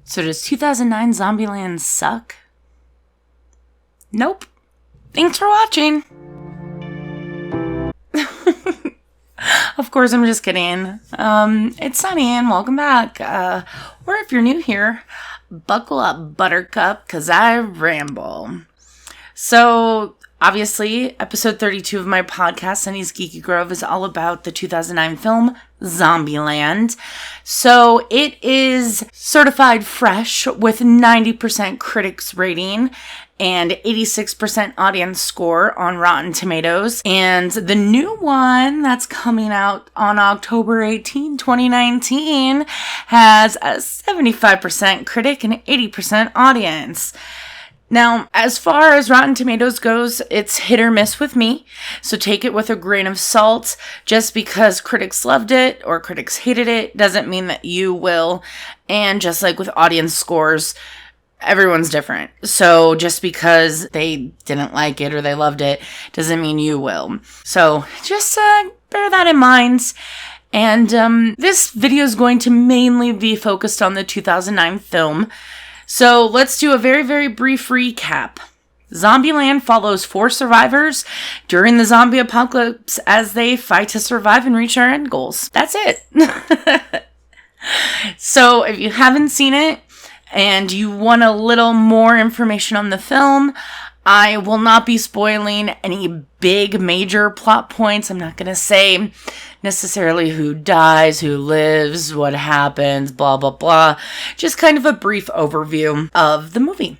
So does 2009 Zombieland suck? Nope. Thanks for watching. Of course, I'm just kidding. It's Sunny and welcome back. Or if you're new here, buckle up, buttercup, because I ramble. So, obviously, episode 32 of my podcast, Sunny's Geeky Grove, is all about the 2009 film Zombieland. So, it is certified fresh with 90% critics rating and 86% audience score on Rotten Tomatoes. And the new one that's coming out on October 18, 2019 has a 75% critic and 80% audience. Now, as far as Rotten Tomatoes goes, it's hit or miss with me, so take it with a grain of salt. Just because critics loved it or critics hated it doesn't mean that you will. And just like with audience scores, everyone's different. So just because they didn't like it or they loved it doesn't mean you will. So just bear that in mind. And this video is going to mainly be focused on the 2009 film. So let's do a very, very brief recap. Zombieland follows 4 survivors during the zombie apocalypse as they fight to survive and reach our end goals. That's it. So if you haven't seen it and you want a little more information on the film, I will not be spoiling any big major plot points. I'm not going to say necessarily who dies, who lives, what happens, blah, blah, blah. Just kind of a brief overview of the movie.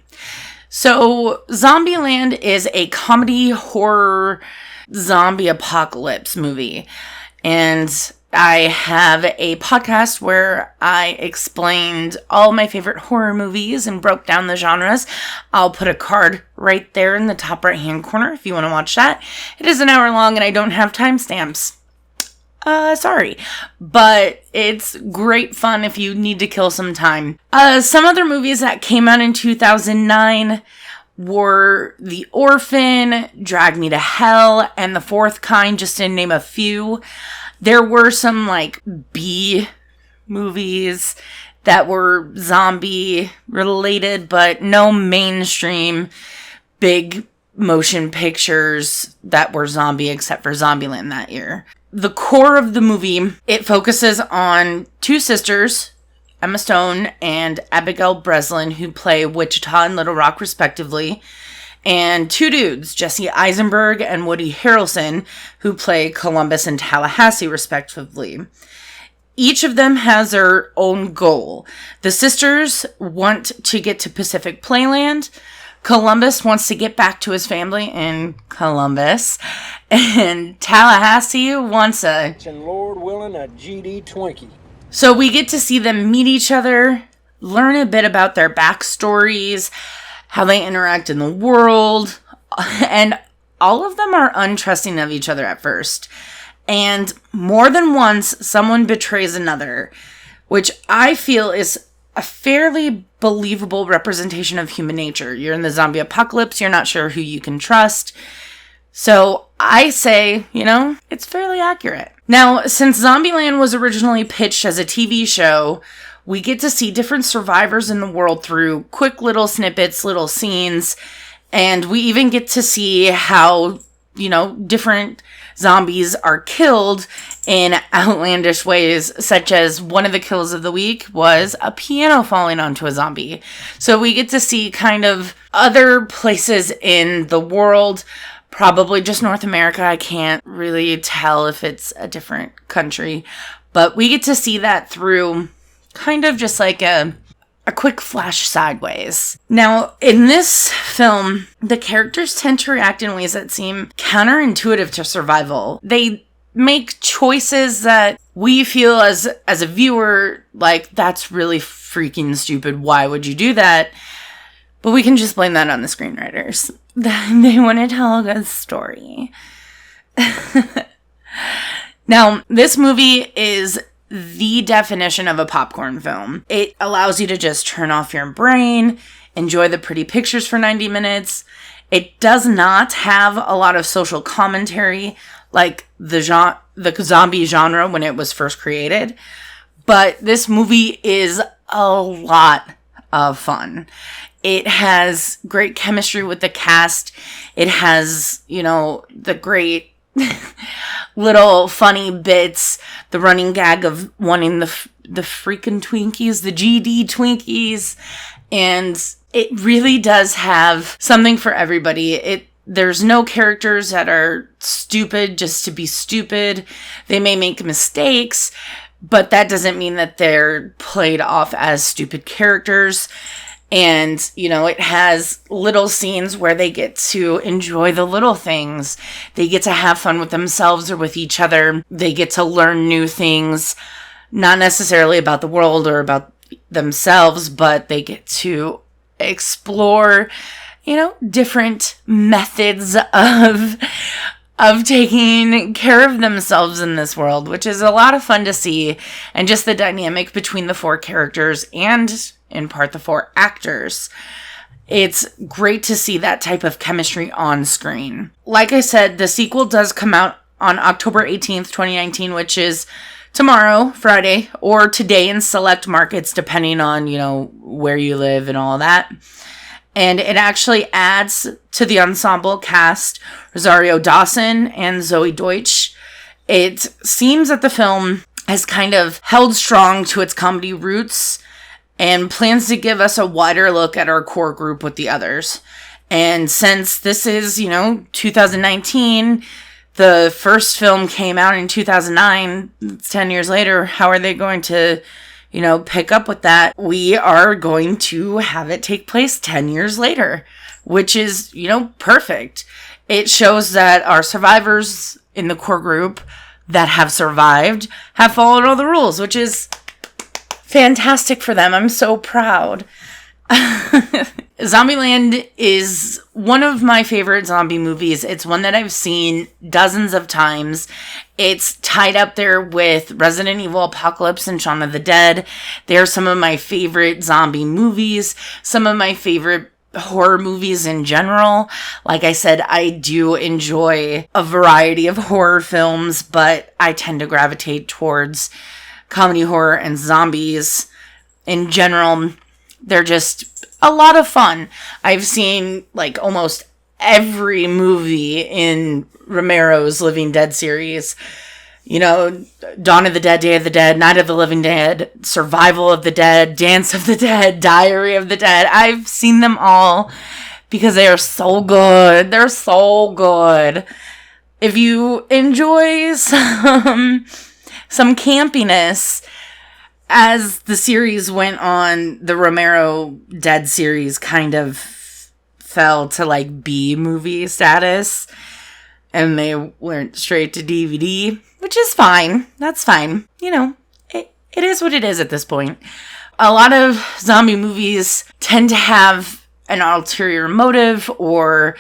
So, Zombieland is a comedy horror zombie apocalypse movie. And I have a podcast where I explained all my favorite horror movies and broke down the genres. I'll put a card right there in the top right hand corner if you want to watch that. It is an hour long and I don't have timestamps. Sorry. But it's great fun if you need to kill some time. Some other movies that came out in 2009 were The Orphan, Drag Me to Hell, and The Fourth Kind, just to name a few. There were some, like, B movies that were zombie related, but no mainstream big motion pictures that were zombie except for Zombieland that year. The core of the movie, it focuses on 2 sisters, Emma Stone and Abigail Breslin, who play Wichita and Little Rock respectively, and 2 dudes, Jesse Eisenberg and Woody Harrelson, who play Columbus and Tallahassee respectively. Each of them has their own goal. The sisters want to get to Pacific Playland. Columbus wants to get back to his family in Columbus. And Tallahassee wants a... And Lord willing, a GD Twinkie. So we get to see them meet each other, learn a bit about their backstories, how they interact in the world, and all of them are untrusting of each other at first. And more than once, someone betrays another, which I feel is a fairly believable representation of human nature. You're in the zombie apocalypse, you're not sure who you can trust. So I say, it's fairly accurate. Now, since Zombieland was originally pitched as a TV show, we get to see different survivors in the world through quick little snippets, little scenes, and we even get to see how, different zombies are killed in outlandish ways, such as one of the kills of the week was a piano falling onto a zombie. So we get to see kind of other places in the world, probably just North America. I can't really tell if it's a different country, but we get to see that through kind of just like a quick flash sideways. Now, in this film, the characters tend to react in ways that seem counterintuitive to survival. They make choices that we feel as a viewer, like, that's really freaking stupid. Why would you do that? But we can just blame that on the screenwriters. They want to tell a good story. Now, this movie is the definition of a popcorn film. It allows you to just turn off your brain, enjoy the pretty pictures for 90 minutes. It does not have a lot of social commentary like the zombie genre when it was first created. But this movie is a lot of fun. It has great chemistry with the cast. It has, the great little funny bits, the running gag of wanting the freaking Twinkies, the GD Twinkies, and it really does have something for everybody. There's no characters that are stupid just to be stupid. They may make mistakes, but that doesn't mean that they're played off as stupid characters. And, it has little scenes where they get to enjoy the little things. They get to have fun with themselves or with each other. They get to learn new things, not necessarily about the world or about themselves, but they get to explore, different methods of taking care of themselves in this world, which is a lot of fun to see. And just the dynamic between the 4 characters and, in part, the 4 actors. It's great to see that type of chemistry on screen. Like I said, the sequel does come out on October 18th, 2019, which is tomorrow, Friday, or today in select markets, depending on, where you live and all that. And it actually adds to the ensemble cast Rosario Dawson and Zoe Deutsch. It seems that the film has kind of held strong to its comedy roots and plans to give us a wider look at our core group with the others. And since this is, 2019, the first film came out in 2009, it's 10 years later, how are they going to, pick up with that? We are going to have it take place 10 years later, which is, perfect. It shows that our survivors in the core group that have survived have followed all the rules, which is fantastic for them. I'm so proud. Zombieland is one of my favorite zombie movies. It's one that I've seen dozens of times. It's tied up there with Resident Evil Apocalypse and Shaun of the Dead. They're some of my favorite zombie movies, some of my favorite horror movies in general. Like I said, I do enjoy a variety of horror films, but I tend to gravitate towards comedy horror and zombies in general. They're just a lot of fun. I've seen almost every movie in Romero's Living Dead series. Dawn of the Dead, Day of the Dead, Night of the Living Dead, Survival of the Dead, Dance of the Dead, Diary of the Dead. I've seen them all because they are so good. They're so good. If you enjoy some campiness, as the series went on, the Romero Dead series kind of fell to B movie status, and they went straight to DVD, which is fine. That's fine. It is what it is at this point. A lot of zombie movies tend to have an ulterior motive or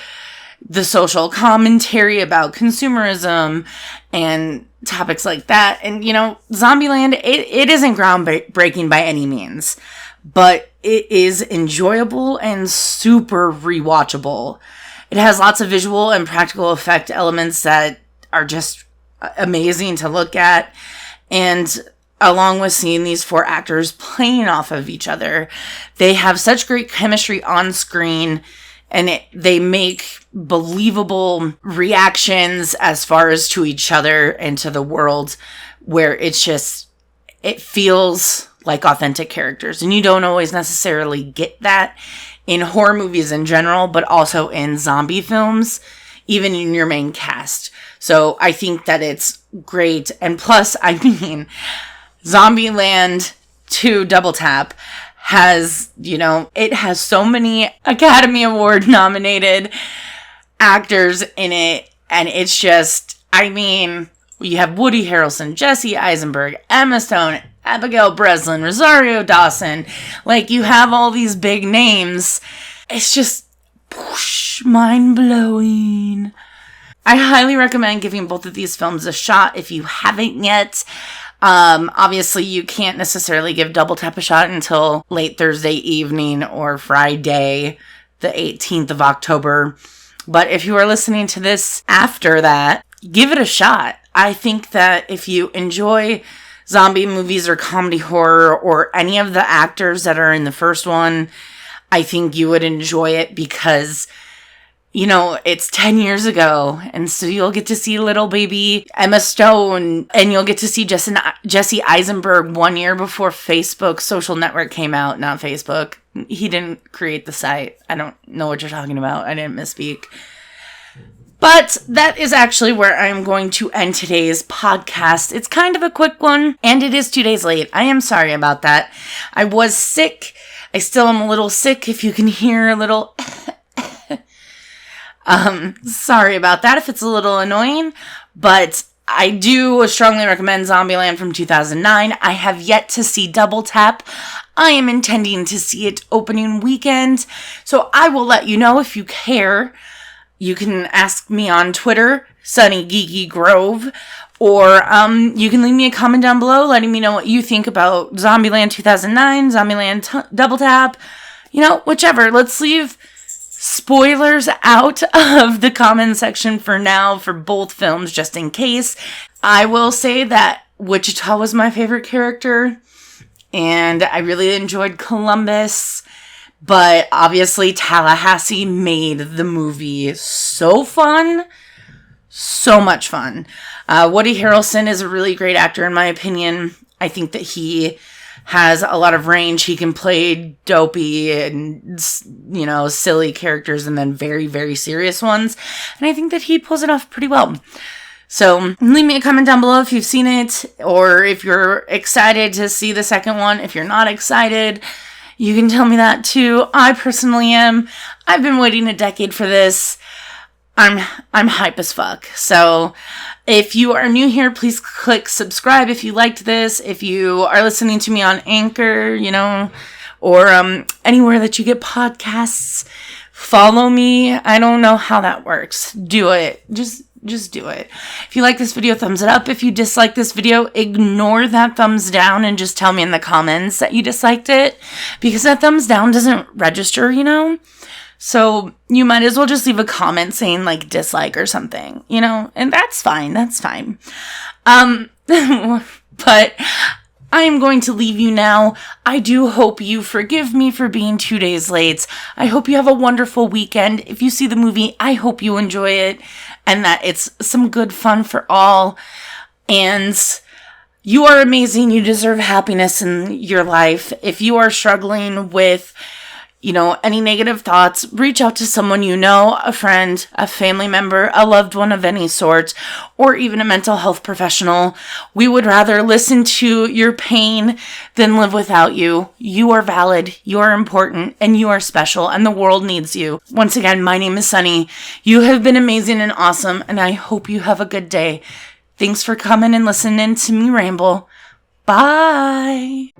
the social commentary about consumerism and topics like that. And, Zombieland, it isn't groundbreaking by any means, but it is enjoyable and super rewatchable. It has lots of visual and practical effect elements that are just amazing to look at. And along with seeing these 4 actors playing off of each other, they have such great chemistry on screen, and they make believable reactions as far as to each other and to the world, where it feels like authentic characters. And you don't always necessarily get that in horror movies in general, but also in zombie films, even in your main cast. So I think that it's great. And plus, Zombieland 2 Double Tap has, it has so many Academy Award nominated actors in it. And it's just, you have Woody Harrelson, Jesse Eisenberg, Emma Stone, Abigail Breslin, Rosario Dawson. You have all these big names. It's just mind-blowing. I highly recommend giving both of these films a shot if you haven't yet. Obviously, you can't necessarily give Double Tap a shot until late Thursday evening or Friday, the 18th of October. But if you are listening to this after that, give it a shot. I think that if you enjoy zombie movies or comedy horror or any of the actors that are in the first one, I think you would enjoy it because, you know, it's 10 years ago, and so you'll get to see little baby Emma Stone, and you'll get to see Jesse Eisenberg 1 year before Facebook social network came out. Not Facebook. He didn't create the site. I don't know what you're talking about. I didn't misspeak. But that is actually where I'm going to end today's podcast. It's kind of a quick one, and it is 2 days late. I am sorry about that. I was sick. I still am a little sick, if you can hear a little... Sorry about that if it's a little annoying, but I do strongly recommend Zombieland from 2009. I have yet to see Double Tap. I am intending to see it opening weekend, so I will let you know if you care. You can ask me on Twitter, Sunny Geeky Grove, or you can leave me a comment down below letting me know what you think about Zombieland 2009, Zombieland Double Tap, you know, whichever. Let's leave spoilers out of the comment section for now for both films, just in case. I will say that Wichita was my favorite character, and I really enjoyed Columbus, but obviously Tallahassee made the movie so fun, so much fun. Woody Harrelson is a really great actor in my opinion. I think that he has a lot of range. He can play dopey and, you know, silly characters and then very, very serious ones. And I think that he pulls it off pretty well. So leave me a comment down below if you've seen it or if you're excited to see the second one. If you're not excited, you can tell me that too. I personally am. I've been waiting a decade for this. I'm hype as fuck. So if you are new here, please click subscribe if you liked this. If you are listening to me on Anchor, you know, or anywhere that you get podcasts, follow me. I don't know how that works. Do it. Just do it. If you like this video, thumbs it up. If you dislike this video, ignore that thumbs down and just tell me in the comments that you disliked it, because that thumbs down doesn't register, you know? So you might as well just leave a comment saying like dislike or something, you know, and that's fine. That's fine. But I am going to leave you now. I do hope you forgive me for being 2 days late. I hope you have a wonderful weekend. If you see the movie, I hope you enjoy it and that it's some good fun for all. And you are amazing. You deserve happiness in your life. If you are struggling with, you know, any negative thoughts, reach out to someone you know, a friend, a family member, a loved one of any sort, or even a mental health professional. We would rather listen to your pain than live without you. You are valid, you are important, and you are special, and the world needs you. Once again, my name is Sunny. You have been amazing and awesome, and I hope you have a good day. Thanks for coming and listening to me ramble. Bye.